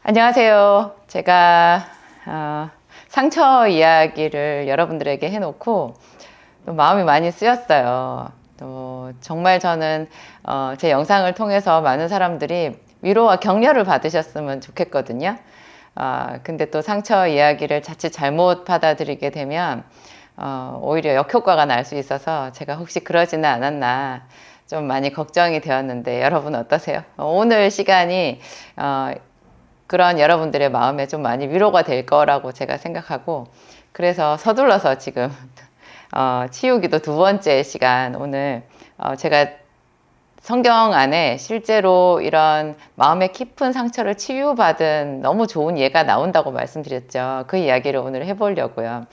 안녕하세요. 제가 상처 이야기를 여러분들에게 해놓고 또 마음이 많이 쓰였어요. 또 정말 저는 제 영상을 통해서 많은 사람들이 위로와 격려를 받으셨으면 좋겠거든요. 근데 또 상처 이야기를 자칫 잘못 받아들이게 되면 오히려 역효과가 날 수 있어서 제가 혹시 그러지는 않았나 좀 많이 걱정이 되었는데 여러분 어떠세요? 오늘 시간이 그런 여러분들의 마음에 좀 많이 위로가 될 거라고 제가 생각하고, 그래서 서둘러서 지금 치유기도 두 번째 시간, 오늘 제가 성경 안에 실제로 이런 마음의 깊은 상처를 치유받은 너무 좋은 예가 나온다고 말씀드렸죠. 그 이야기를 오늘 해보려고요.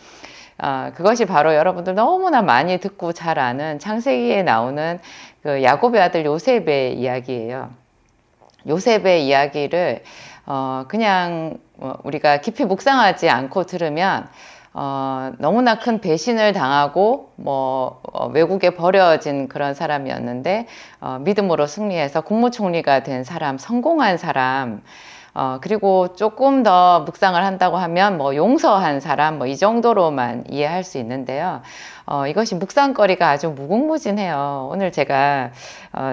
그것이 바로 여러분들 너무나 많이 듣고 잘 아는 창세기에 나오는 그 야곱의 아들 요셉의 이야기예요. 요셉의 이야기를 그냥 우리가 깊이 묵상하지 않고 들으면 너무나 큰 배신을 당하고 외국에 버려진 그런 사람이었는데 믿음으로 승리해서 국무총리가 된 사람, 성공한 사람, 그리고 조금 더 묵상을 한다고 하면 용서한 사람, 이 정도로만 이해할 수 있는데요. 이것이 묵상거리가 아주 무궁무진해요. 오늘 제가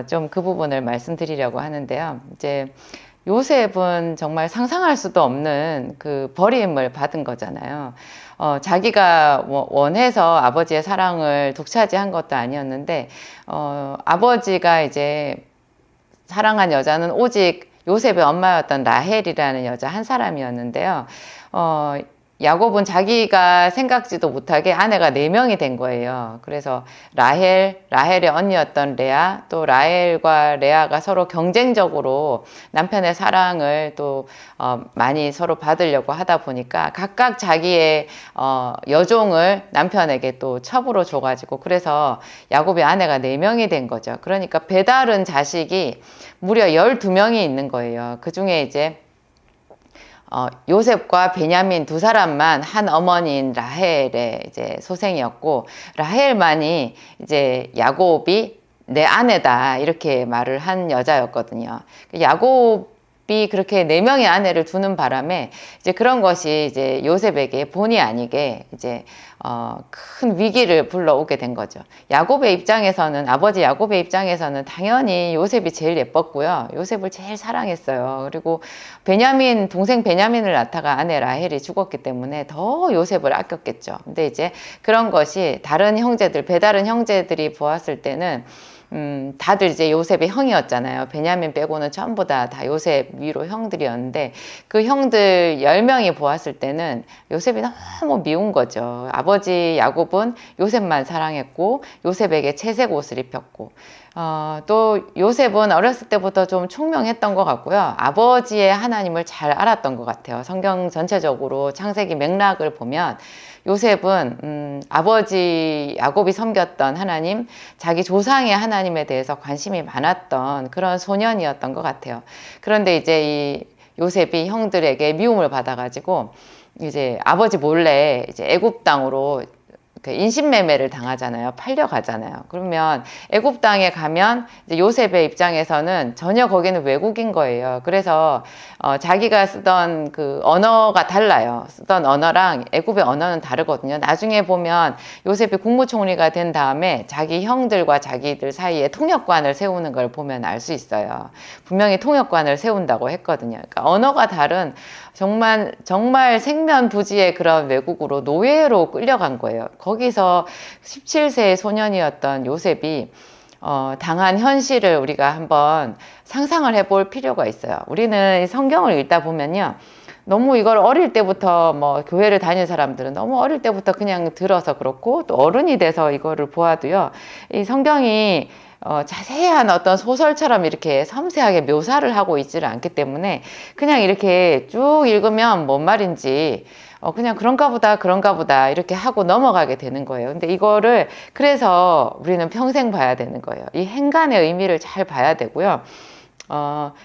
좀 그 부분을 말씀드리려고 하는데요. 이제 요셉은 정말 상상할 수도 없는 그 버림을 받은 거잖아요. 자기가 원해서 아버지의 사랑을 독차지한 것도 아니었는데, 아버지가 이제 사랑한 여자는 오직 요셉의 엄마였던 라헬이라는 여자 한 사람이었는데요. 야곱은 생각지도 못하게 아내가 4명이 된 거예요. 그래서 라헬의 언니였던 레아, 또 라헬과 레아가 서로 경쟁적으로 남편의 사랑을 또 많이 서로 받으려고 하다 보니까 각각 자기의 여종을 남편에게 또 첩으로 줘가지고, 그래서 야곱의 아내가 4명이 된 거죠. 그러니까 배다른 자식이 무려 12명이 있는 거예요. 그 중에 이제 요셉과 베냐민 두 사람만 한 어머니인 라헬의 이제 소생이었고, 라헬만이 이제 야곱이 내 아내다 이렇게 말을 한 여자였거든요. 야곱이 그렇게 4명의 아내를 두는 바람에 이제 그런 것이 이제 요셉에게 본의 아니게 이제 큰 위기를 불러오게 된 거죠. 아버지 야곱의 입장에서는 당연히 요셉이 제일 예뻤고요. 요셉을 제일 사랑했어요. 그리고 동생 베냐민을 낳다가 아내 라헬이 죽었기 때문에 더 요셉을 아꼈겠죠. 근데 이제 그런 것이 배다른 형제들이 보았을 때는 다들 이제 요셉의 형이었잖아요. 베냐민 빼고는 전부 다 요셉 위로 형들이었는데, 그 형들 10명이 보았을 때는 요셉이 너무 미운 거죠. 아버지 야곱은 요셉만 사랑했고, 요셉에게 채색 옷을 입혔고, 또 요셉은 어렸을 때부터 좀 총명했던 것 같고요. 아버지의 하나님을 잘 알았던 것 같아요. 성경 전체적으로 창세기 맥락을 보면 요셉은 아버지 야곱이 섬겼던 하나님, 자기 조상의 하나님에 대해서 관심이 많았던 그런 소년이었던 것 같아요. 그런데 이제 이 요셉이 형들에게 미움을 받아가지고 이제 아버지 몰래 이제 애굽 땅으로 인신매매를 당하잖아요. 팔려가잖아요. 그러면 애굽 땅에 가면 이제 요셉의 입장에서는 전혀 거기는 외국인 거예요. 그래서 자기가 쓰던 그 언어가 달라요. 쓰던 언어랑 애굽의 언어는 다르거든요. 나중에 보면 요셉이 국무총리가 된 다음에 자기 형들과 자기들 사이에 통역관을 세우는 걸 보면 알 수 있어요. 분명히 통역관을 세운다고 했거든요. 그러니까 언어가 다른 정말 생면부지의 그런 외국으로 노예로 끌려간 거예요. 거기서 17세의 소년이었던 요셉이 당한 현실을 우리가 한번 상상을 해볼 필요가 있어요. 우리는 성경을 읽다 보면요, 너무 이걸 어릴 때부터 교회를 다니는 사람들은 너무 어릴 때부터 그냥 들어서 그렇고, 또 어른이 돼서 이거를 보아도요, 이 성경이 자세한 어떤 소설처럼 이렇게 섬세하게 묘사를 하고 있지를 않기 때문에 그냥 이렇게 쭉 읽으면 뭔 말인지 그냥 그런가 보다 이렇게 하고 넘어가게 되는 거예요. 근데 이거를 그래서 우리는 평생 봐야 되는 거예요. 이 행간의 의미를 잘 봐야 되고요.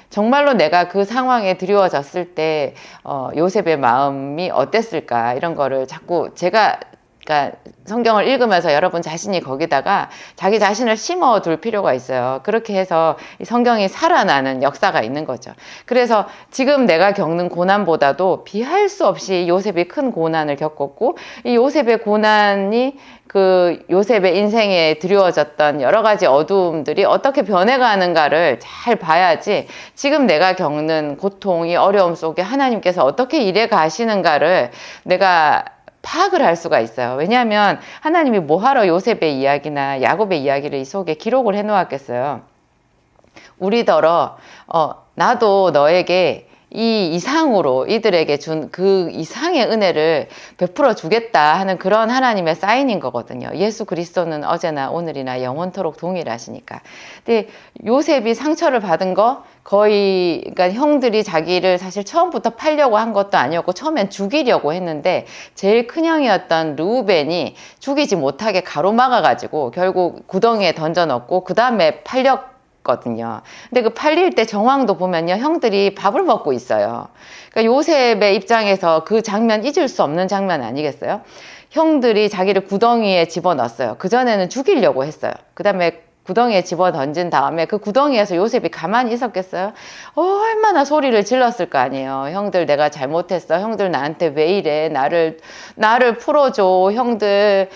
정말로 내가 그 상황에 드리워졌을 때 요셉의 마음이 어땠을까, 이런 거를 자꾸 제가 그러니까 성경을 읽으면서 여러분 자신이 거기다가 자기 자신을 심어둘 필요가 있어요. 그렇게 해서 이 성경이 살아나는 역사가 있는 거죠. 그래서 지금 내가 겪는 고난보다도 비할 수 없이 요셉이 큰 고난을 겪었고, 이 요셉의 고난이 그 요셉의 인생에 드리워졌던 여러 가지 어두움들이 어떻게 변해가는가를 잘 봐야지, 지금 내가 겪는 고통이 어려움 속에 하나님께서 어떻게 일해 가시는가를 내가 파악을 할 수가 있어요. 왜냐하면 하나님이 뭐하러 요셉의 이야기나 야곱의 이야기를 이 속에 기록을 해 놓았겠어요. 우리더러 나도 너에게 이 이상으로 이들에게 준 그 이상의 은혜를 베풀어 주겠다 하는 그런 하나님의 사인인 거거든요. 예수 그리스도는 어제나 오늘이나 영원토록 동일하시니까. 근데 요셉이 상처를 받은 거 거의, 그러니까 형들이 자기를 사실 처음부터 팔려고 한 것도 아니었고 처음엔 죽이려고 했는데 제일 큰 형이었던 르우벤이 죽이지 못하게 가로막아 가지고 결국 구덩이에 던져 넣고 그 다음에 팔렸거든요. 근데 그 팔릴 때 정황도 보면요, 형들이 밥을 먹고 있어요. 그러니까 요셉의 입장에서 그 장면 잊을 수 없는 장면 아니겠어요? 형들이 자기를 구덩이에 집어넣었어요. 그전에는 죽이려고 했어요. 그 다음에 구덩이에 집어 던진 다음에 그 구덩이에서 요셉이 가만히 있었겠어요? 얼마나 소리를 질렀을 거 아니에요. 형들 내가 잘못했어. 형들 나한테 왜 이래. 나를 풀어줘. 형들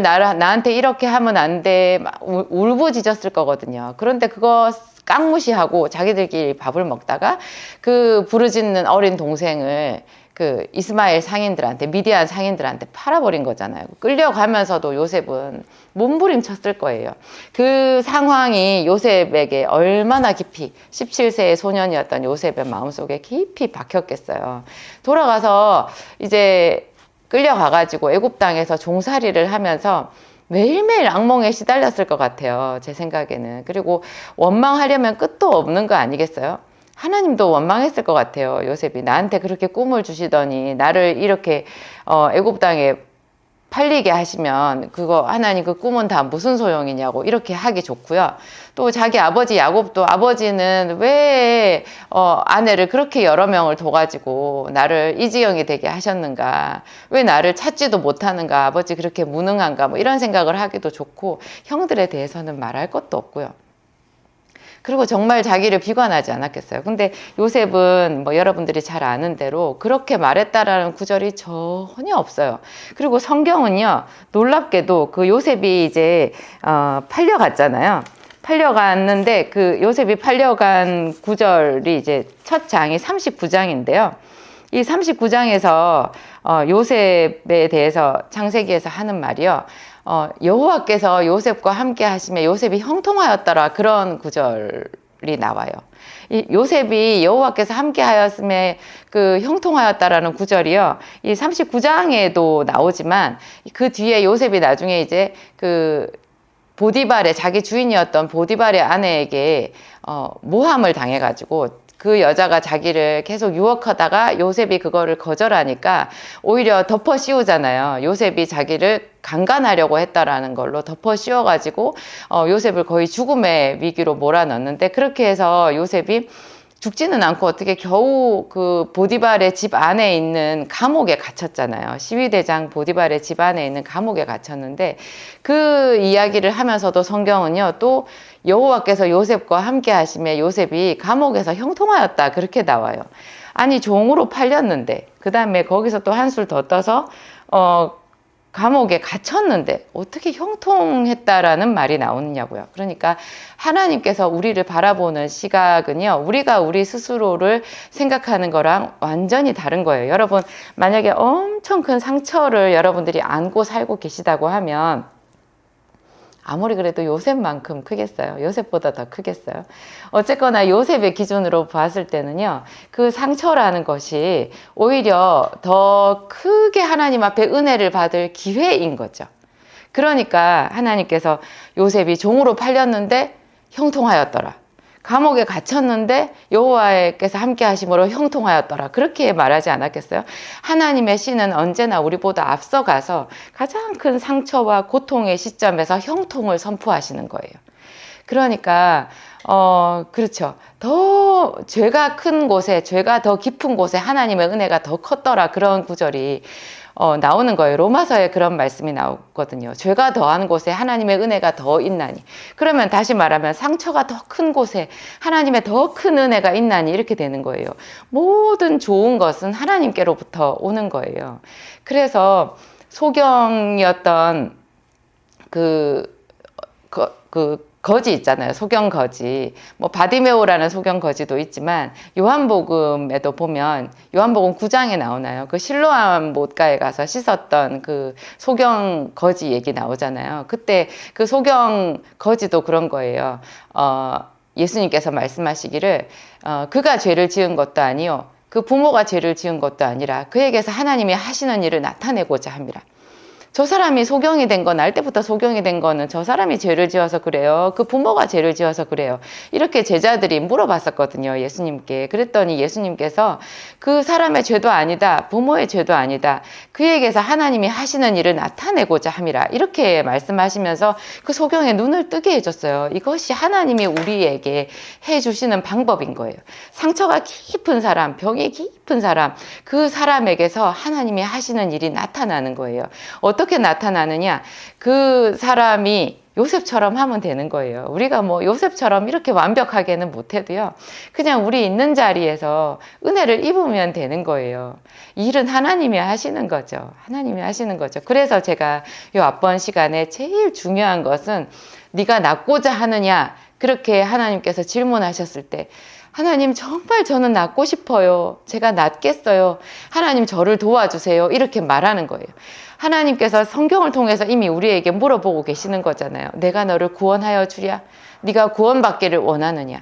나한테 이렇게 하면 안 돼. 막 울부짖었을 거거든요. 그런데 그거 깡무시하고 자기들끼리 밥을 먹다가 그 부르짖는 어린 동생을 그 이스마엘 상인들한테, 미디안 상인들한테 팔아버린 거잖아요. 끌려가면서도 요셉은 몸부림쳤을 거예요. 그 상황이 요셉에게 얼마나 깊이, 17세의 소년이었던 요셉의 마음속에 깊이 박혔겠어요. 돌아가서 이제 끌려가가지고 애굽 땅에서 종살이를 하면서 매일매일 악몽에 시달렸을 것 같아요. 제 생각에는. 그리고 원망하려면 끝도 없는 거 아니겠어요? 하나님도 원망했을 것 같아요. 요셉이 나한테 그렇게 꿈을 주시더니 나를 이렇게 애굽 땅에 팔리게 하시면 그거 하나님 그 꿈은 다 무슨 소용이냐고 이렇게 하기 좋고요. 또 자기 아버지 야곱도 아버지는 왜 아내를 그렇게 여러 명을 둬가지고 나를 이지영이 되게 하셨는가, 왜 나를 찾지도 못하는가, 아버지 그렇게 무능한가, 뭐 이런 생각을 하기도 좋고, 형들에 대해서는 말할 것도 없고요. 그리고 정말 자기를 비관하지 않았겠어요. 근데 요셉은 뭐 여러분들이 잘 아는 대로 그렇게 말했다라는 구절이 전혀 없어요. 그리고 성경은요, 놀랍게도 그 요셉이 이제 팔려갔잖아요. 팔려갔는데 그 요셉이 팔려간 구절이 이제 첫 장이 39장인데요. 이 39장에서 요셉에 대해서 창세기에서 하는 말이요. 여호와께서 요셉과 함께 하시며 요셉이 형통하였더라, 그런 구절이 나와요. 이 요셉이 여호와께서 함께 하였음에 그 형통하였다라는 구절이요, 이 39장에도 나오지만 그 뒤에 요셉이 나중에 이제 그 보디발의, 자기 주인이었던 보디발의 아내에게 모함을 당해가지고 그 여자가 자기를 계속 유혹하다가 요셉이 그거를 거절하니까 오히려 덮어 씌우잖아요. 요셉이 자기를 강간하려고 했다라는 걸로 덮어 씌워가지고 요셉을 거의 죽음의 위기로 몰아넣는데, 그렇게 해서 요셉이 죽지는 않고 어떻게 겨우 그 보디발의 집 안에 있는 감옥에 갇혔잖아요. 시위대장 보디발의 집 안에 있는 감옥에 갇혔는데, 그 이야기를 하면서도 성경은요, 또 여호와께서 요셉과 함께 하시며 요셉이 감옥에서 형통하였다, 그렇게 나와요. 아니, 종으로 팔렸는데 그 다음에 거기서 또 한술 더 떠서 감옥에 갇혔는데 어떻게 형통했다라는 말이 나오느냐고요. 그러니까 하나님께서 우리를 바라보는 시각은요, 우리가 우리 스스로를 생각하는 거랑 완전히 다른 거예요. 여러분, 만약에 엄청 큰 상처를 여러분들이 안고 살고 계시다고 하면 아무리 그래도 요셉만큼 크겠어요? 요셉보다 더 크겠어요? 어쨌거나 요셉의 기준으로 봤을 때는요, 그 상처라는 것이 오히려 더 크게 하나님 앞에 은혜를 받을 기회인 거죠. 그러니까 하나님께서 요셉이 종으로 팔렸는데 형통하였더라, 감옥에 갇혔는데 여호와께서 함께 하심으로 형통하였더라, 그렇게 말하지 않았겠어요? 하나님의 신은 언제나 우리보다 앞서가서 가장 큰 상처와 고통의 시점에서 형통을 선포하시는 거예요. 그러니까 그렇죠. 더 죄가 큰 곳에, 죄가 더 깊은 곳에 하나님의 은혜가 더 컸더라, 그런 구절이 나오는 거예요. 로마서에 그런 말씀이 나오거든요. 죄가 더한 곳에 하나님의 은혜가 더 있나니. 그러면 다시 말하면 상처가 더 큰 곳에 하나님의 더 큰 은혜가 있나니 이렇게 되는 거예요. 모든 좋은 것은 하나님께로부터 오는 거예요. 그래서 소경이었던 거지 있잖아요. 소경 거지. 뭐 바디메오라는 소경 거지도 있지만 요한복음에도 보면 요한복음 9장에 나오나요? 그 실로암 못가에 가서 씻었던 그 소경 거지 얘기 나오잖아요. 그때 그 소경 거지도 그런 거예요. 예수님께서 말씀하시기를 그가 죄를 지은 것도 아니요 그 부모가 죄를 지은 것도 아니라 그에게서 하나님이 하시는 일을 나타내고자 함이라. 저 사람이 소경이 된 건, 날 때부터 소경이 된 거는 저 사람이 죄를 지어서 그래요. 그 부모가 죄를 지어서 그래요. 이렇게 제자들이 물어봤었거든요. 예수님께. 그랬더니 예수님께서 그 사람의 죄도 아니다. 부모의 죄도 아니다. 그에게서 하나님이 하시는 일을 나타내고자 함이라. 이렇게 말씀하시면서 그 소경의 눈을 뜨게 해줬어요. 이것이 하나님이 우리에게 해주시는 방법인 거예요. 상처가 깊은 사람, 병이 깊은 사람, 그 사람에게서 하나님이 하시는 일이 나타나는 거예요. 어떻게 나타나느냐? 그 사람이 요셉처럼 하면 되는 거예요. 우리가 뭐 요셉처럼 이렇게 완벽하게는 못해도요. 그냥 우리 있는 자리에서 은혜를 입으면 되는 거예요. 일은 하나님이 하시는 거죠. 하나님이 하시는 거죠. 그래서 제가 요 앞번 시간에 제일 중요한 것은 네가 낫고자 하느냐? 그렇게 하나님께서 질문하셨을 때 하나님 정말 저는 낫고 싶어요. 제가 낫겠어요. 하나님 저를 도와주세요. 이렇게 말하는 거예요. 하나님께서 성경을 통해서 이미 우리에게 물어보고 계시는 거잖아요. 내가 너를 구원하여 주랴? 네가 구원받기를 원하느냐?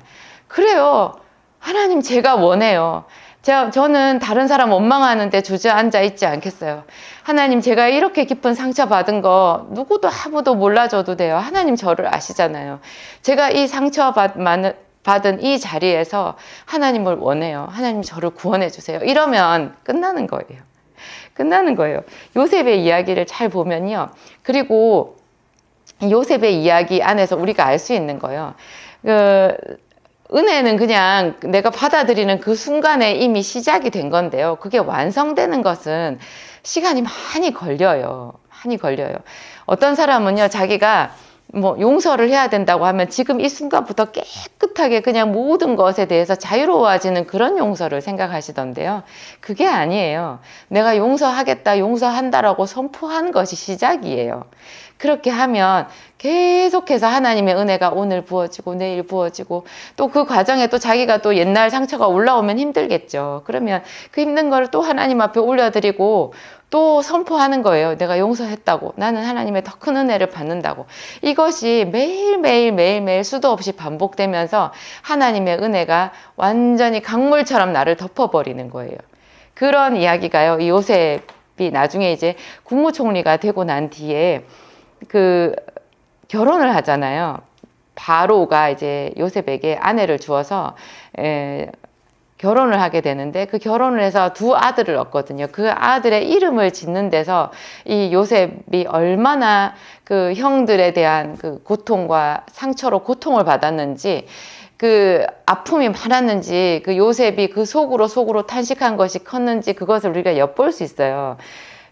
그래요. 하나님 제가 원해요. 저는 다른 사람 원망하는데 주저앉아 있지 않겠어요. 하나님 제가 이렇게 깊은 상처 받은 거 누구도 아무도 몰라줘도 돼요. 하나님 저를 아시잖아요. 제가 이 상처 받은 이 자리에서 하나님을 원해요. 하나님 저를 구원해 주세요. 이러면 끝나는 거예요. 끝나는 거예요. 요셉의 이야기를 잘 보면요. 그리고 요셉의 이야기 안에서 우리가 알 수 있는 거예요. 은혜는 그냥 내가 받아들이는 그 순간에 이미 시작이 된 건데요. 그게 완성되는 것은 시간이 많이 걸려요. 많이 걸려요. 어떤 사람은요, 자기가 뭐 용서를 해야 된다고 하면 지금 이 순간부터 깨끗하게 그냥 모든 것에 대해서 자유로워지는 그런 용서를 생각하시던데요. 그게 아니에요. 내가 용서하겠다, 용서한다라고 선포한 것이 시작이에요. 그렇게 하면 계속해서 하나님의 은혜가 오늘 부어지고 내일 부어지고 또 그 과정에 또 자기가 또 옛날 상처가 올라오면 힘들겠죠. 그러면 그 힘든 거를 또 하나님 앞에 올려드리고 또 선포하는 거예요. 내가 용서했다고. 나는 하나님의 더 큰 은혜를 받는다고. 이것이 매일매일 수도 없이 반복되면서 하나님의 은혜가 완전히 강물처럼 나를 덮어버리는 거예요. 그런 이야기가요. 이 요셉이 나중에 이제 국무총리가 되고 난 뒤에 결혼을 하잖아요. 바로가 이제 요셉에게 아내를 주어서 결혼을 하게 되는데 그 결혼을 해서 두 아들을 얻거든요. 그 아들의 이름을 짓는 데서 이 요셉이 얼마나 그 형들에 대한 그 고통과 상처로 고통을 받았는지 그 아픔이 많았는지 그 요셉이 그 속으로 탄식한 것이 컸는지 그것을 우리가 엿볼 수 있어요.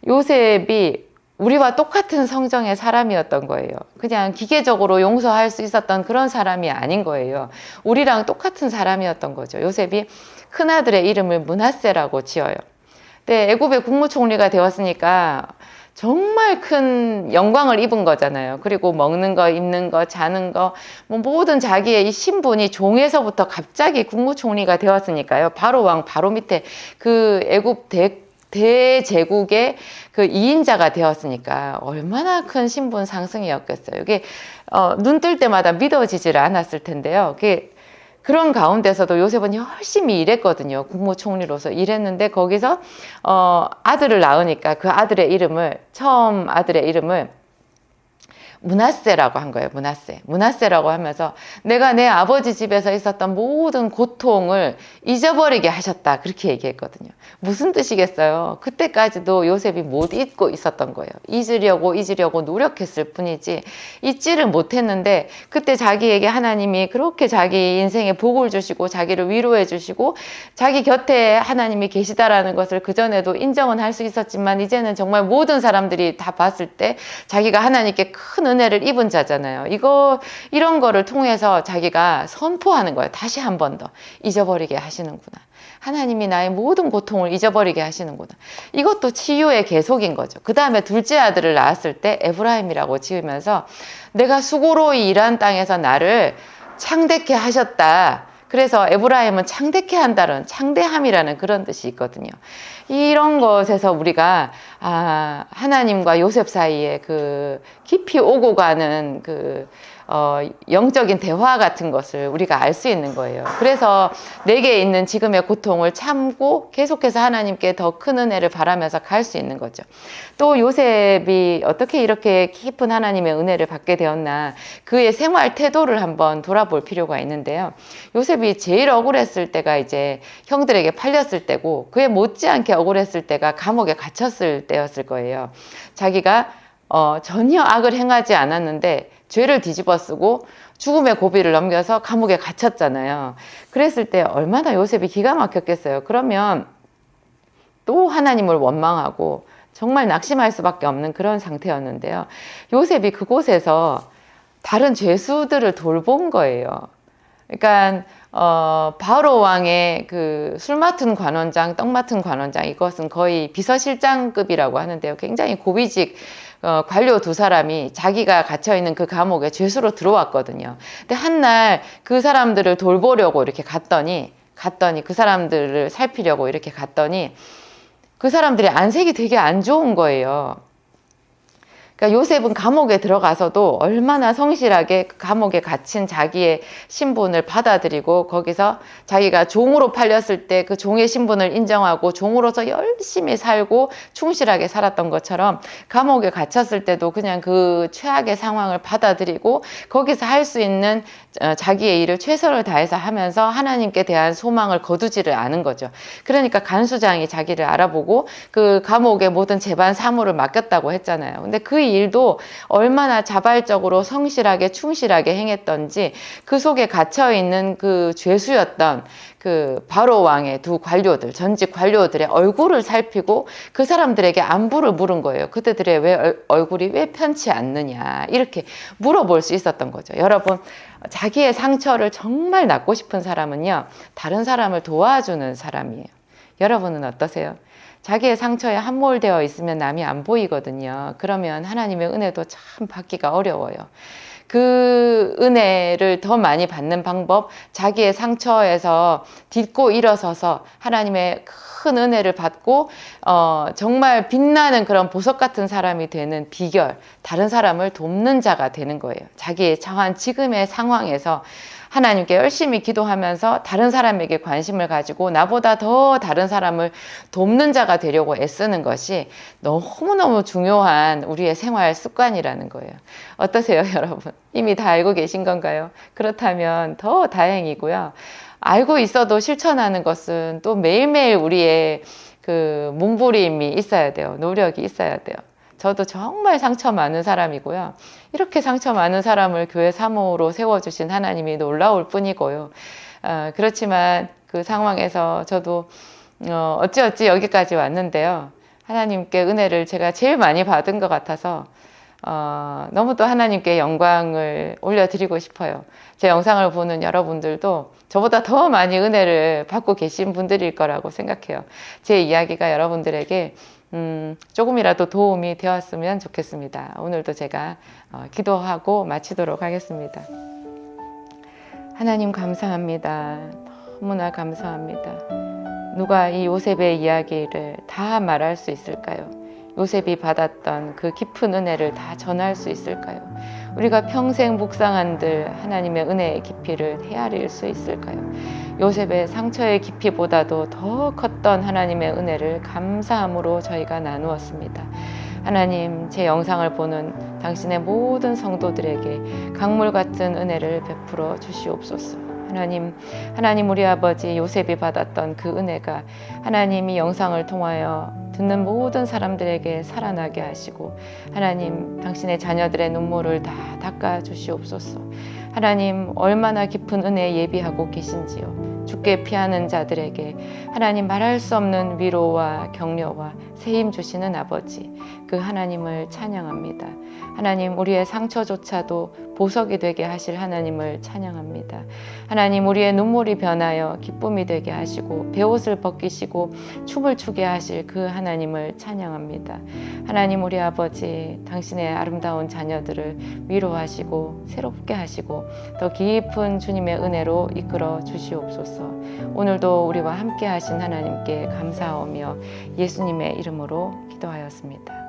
요셉이 우리와 똑같은 성정의 사람이었던 거예요. 그냥 기계적으로 용서할 수 있었던 그런 사람이 아닌 거예요. 우리랑 똑같은 사람이었던 거죠. 요셉이 큰아들의 이름을 므낫세라고 지어요. 근데 애굽의 국무총리가 되었으니까 정말 큰 영광을 입은 거잖아요. 그리고 먹는 거, 입는 거, 자는 거, 뭐 모든 자기의 이 신분이 종에서부터 갑자기 국무총리가 되었으니까요. 바로 왕 바로 밑에 그 애굽 대제국의 그 2인자가 되었으니까 얼마나 큰 신분 상승이었겠어요. 이게 눈 뜰 때마다 믿어지질 않았을 텐데요. 그런 가운데서도 요셉은 열심히 일했거든요. 국무총리로서 일했는데 거기서 아들을 낳으니까 그 처음 아들의 이름을 므낫세라고 한 거예요. 므낫세라고 하면서 내가 내 아버지 집에서 있었던 모든 고통을 잊어버리게 하셨다. 그렇게 얘기했거든요. 무슨 뜻이겠어요? 그때까지도 요셉이 못 잊고 있었던 거예요. 잊으려고 노력했을 뿐이지 잊지를 못했는데 그때 자기에게 하나님이 그렇게 자기 인생에 복을 주시고 자기를 위로해 주시고 자기 곁에 하나님이 계시다라는 것을 그전에도 인정은 할 수 있었지만 이제는 정말 모든 사람들이 다 봤을 때 자기가 하나님께 큰 은혜를 입은 자잖아요. 이런 거를 통해서 자기가 선포하는 거예요. 다시 한 번 더 잊어버리게 하시는구나. 하나님이 나의 모든 고통을 잊어버리게 하시는구나. 이것도 치유의 계속인 거죠. 그 다음에 둘째 아들을 낳았을 때 에브라임이라고 지으면서 내가 수고로이 일한 땅에서 나를 창대케 하셨다. 그래서 에브라임은 창대케 한다는 창대함이라는 그런 뜻이 있거든요. 이런 것에서 우리가 하나님과 요셉 사이에 그 깊이 오고 가는 그 영적인 대화 같은 것을 우리가 알 수 있는 거예요. 그래서 내게 있는 지금의 고통을 참고 계속해서 하나님께 더 큰 은혜를 바라면서 갈 수 있는 거죠. 또 요셉이 어떻게 이렇게 깊은 하나님의 은혜를 받게 되었나, 그의 생활 태도를 한번 돌아볼 필요가 있는데요. 요셉이 제일 억울했을 때가 이제 형들에게 팔렸을 때고, 그에 못지않게 억울했을 때가 감옥에 갇혔을 때였을 거예요. 자기가 전혀 악을 행하지 않았는데 죄를 뒤집어 쓰고 죽음의 고비를 넘겨서 감옥에 갇혔잖아요. 그랬을 때 얼마나 요셉이 기가 막혔겠어요. 그러면 또 하나님을 원망하고 정말 낙심할 수밖에 없는 그런 상태였는데요. 요셉이 그곳에서 다른 죄수들을 돌본 거예요. 그러니까 바로 왕의 그 술 맡은 관원장, 떡 맡은 관원장, 이것은 거의 비서실장급이라고 하는데요. 굉장히 고위직 관료 두 사람이 자기가 갇혀있는 그 감옥에 죄수로 들어왔거든요. 근데 한날 그 사람들을 돌보려고 이렇게 갔더니 그 사람들을 살피려고 이렇게 갔더니 그 사람들의 안색이 되게 안 좋은 거예요. 그러니까 요셉은 감옥에 들어가서도 얼마나 성실하게 그 감옥에 갇힌 자기의 신분을 받아들이고 거기서 자기가 종으로 팔렸을 때 그 종의 신분을 인정하고 종으로서 열심히 살고 충실하게 살았던 것처럼 감옥에 갇혔을 때도 그냥 그 최악의 상황을 받아들이고 거기서 할 수 있는 자기의 일을 최선을 다해서 하면서 하나님께 대한 소망을 거두지를 않은 거죠. 그러니까 간수장이 자기를 알아보고 그 감옥의 모든 재반 사무를 맡겼다고 했잖아요. 근데 그 일도 얼마나 자발적으로 성실하게 충실하게 행했던지 그 속에 gat혀있는 그 죄수였던 그 바로 왕의 두 관료들, 전직 관료들의 얼굴을 살피고 그 사람들에게 안부를 물은 거예요. 그들의 얼굴이 왜 편치 않느냐 이렇게 물어볼 수 있었던 거죠. 여러분, 자기의 상처를 정말 낫고 싶은 사람은요, 다른 사람을 도와주는 사람이에요. 여러분은 어떠세요? 자기의 상처에 함몰되어 있으면 남이 안 보이거든요. 그러면 하나님의 은혜도 참 받기가 어려워요. 그 은혜를 더 많이 받는 방법, 자기의 상처에서 딛고 일어서서 하나님의 큰 은혜를 받고 정말 빛나는 그런 보석 같은 사람이 되는 비결, 다른 사람을 돕는 자가 되는 거예요. 자기의 처한 지금의 상황에서 하나님께 열심히 기도하면서 다른 사람에게 관심을 가지고 나보다 더 다른 사람을 돕는 자가 되려고 애쓰는 것이 너무너무 중요한 우리의 생활 습관이라는 거예요. 어떠세요, 여러분? 이미 다 알고 계신 건가요? 그렇다면 더 다행이고요. 알고 있어도 실천하는 것은 또 매일매일 우리의 그 몸부림이 있어야 돼요. 노력이 있어야 돼요. 저도 정말 상처 많은 사람이고요. 이렇게 상처 많은 사람을 교회 사모로 세워주신 하나님이 놀라울 뿐이고요. 그렇지만 그 상황에서 저도 어찌어찌 여기까지 왔는데요. 하나님께 은혜를 제가 제일 많이 받은 것 같아서 너무 또 하나님께 영광을 올려드리고 싶어요. 제 영상을 보는 여러분들도 저보다 더 많이 은혜를 받고 계신 분들일 거라고 생각해요. 제 이야기가 여러분들에게 조금이라도 도움이 되었으면 좋겠습니다. 오늘도 제가 기도하고 마치도록 하겠습니다. 하나님 감사합니다. 너무나 감사합니다. 누가 이 요셉의 이야기를 다 말할 수 있을까요? 요셉이 받았던 그 깊은 은혜를 다 전할 수 있을까요? 우리가 평생 묵상한들 하나님의 은혜의 깊이를 헤아릴 수 있을까요? 요셉의 상처의 깊이보다도 더 컸던 하나님의 은혜를 감사함으로 저희가 나누었습니다. 하나님, 제 영상을 보는 당신의 모든 성도들에게 강물 같은 은혜를 베풀어 주시옵소서. 하나님 우리 아버지 요셉이 받았던 그 은혜가 하나님이 영상을 통하여 듣는 모든 사람들에게 살아나게 하시고 하나님 당신의 자녀들의 눈물을 다 닦아 주시옵소서. 하나님 얼마나 깊은 은혜 예비하고 계신지요. 죽게 피하는 자들에게 하나님 말할 수 없는 위로와 격려와 새 힘 주시는 아버지, 그 하나님을 찬양합니다. 하나님 우리의 상처조차도 보석이 되게 하실 하나님을 찬양합니다. 하나님 우리의 눈물이 변하여 기쁨이 되게 하시고 베옷을 벗기시고 춤을 추게 하실 그 하나님을 찬양합니다. 하나님 우리 아버지, 당신의 아름다운 자녀들을 위로하시고 새롭게 하시고 더 깊은 주님의 은혜로 이끌어 주시옵소서. 오늘도 우리와 함께 하신 하나님께 감사하며 예수님의 이름으로 기도하였습니다.